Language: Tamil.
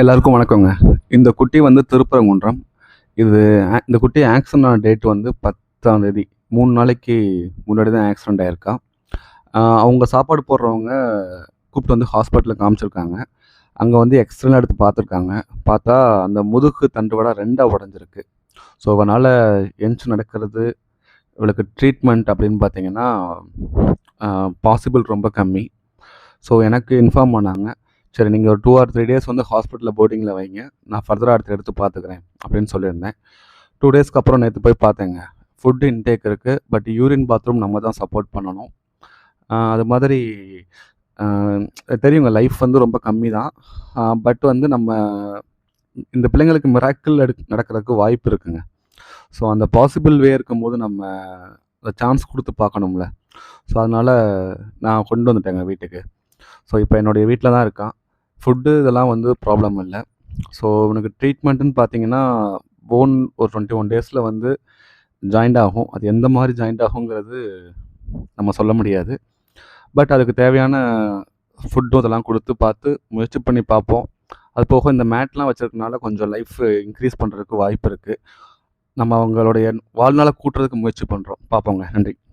எல்லாருக்கும் வணக்கங்க. இந்த குட்டி வந்து திருப்பரங்குன்றம். இது இந்த குட்டி ஆக்சிடென்ட் ஆன டேட் வந்து 10ஆம் தேதி. 3 நாளைக்கு முன்னாடி தான் ஆக்சிடென்ட் ஆயிருக்கா. அவங்க சாப்பாடு போடுறவங்க கூப்பிட்டு வந்து ஹாஸ்பிட்டல்ல காமிச்சிருக்காங்க. அங்க வந்து எக்ஸ்ரேலாம் எடுத்து பார்த்துருக்காங்க. பார்த்தா அந்த முதுகு தண்டுவடம் 2ஆ உடைஞ்சிருக்கு. ஸோ அவனால எந்திச்சு நடக்கிறது, இவளுக்கு ட்ரீட்மெண்ட் அப்படின்னு பார்த்தீங்கன்னா, பாசிபிள் ரொம்ப கம்மி. ஸோ எனக்கு இன்ஃபார்ம் பண்ணாங்க. சரி நீங்க ஒரு 2 ஆர் 3 டேஸ் வந்து ஹாஸ்பிட்டல்ல போர்டிங்கில வைங்க. நான் ஃபர்தரா அடுத்து எடுத்து பார்த்துக்கிறேன் அப்படின்னு சொல்லியிருந்தேன். 2 டேஸ்க்கு அப்புறம் நேத்து போய் பார்த்தேங்க. ஃபுட் இன்டேக் இருக்கு. பட் யூரின் பாத்ரூம் நம்ம தான் சப்போர்ட் பண்ணணும். அது மாதிரி அ தெரியுங்க லைஃப் வந்து ரொம்ப கம்மி தான். பட் வந்து நம்ம இந்த பிள்ளைங்களுக்கு மிராக்கிள் நடக்கிறதுக்கு வாய்ப்பு இருக்குங்க. ஸோ அந்த பாசிபிள் வே இருக்கும்போது நம்ம சான்ஸ் குடுத்து பார்க்கணும்ல. ஸோ அதனால நான் கொண்டு வந்துட்டேங்க வீட்டுக்கு. ஸோ இப்போ என்னுடைய வீட்ல தான் இருக்கான். ஃபுட்டு இதெல்லாம் வந்து ப்ராப்ளம் இல்ல. ஸோ இவனுக்கு ட்ரீட்மெண்ட்டுன்னு பார்த்தீங்கன்னா, போன் ஒரு 21 டேஸில வந்து ஜாயிண்ட் ஆகும். அது எந்த மாரி ஜாயிண்ட் ஆகுங்கிறது நம்ம சொல்ல முடியாது. பட் அதுக்கு தேவையான ஃபுட்டும் இதெல்லாம் குடுத்து பார்த்து முயற்சி பண்ணி பார்ப்போம். அது போக இந்த மேட்லாம் வச்சிருக்கனால கொஞ்சம் லைஃப் இன்க்ரீஸ் பண்றதுக்கு வாய்ப்பு இருக்கு. நம்ம அவங்களுடைய வாழ்நாள கூட்டுறதுக்கு முயற்சி பண்றோம். பார்ப்போங்க. நன்றி.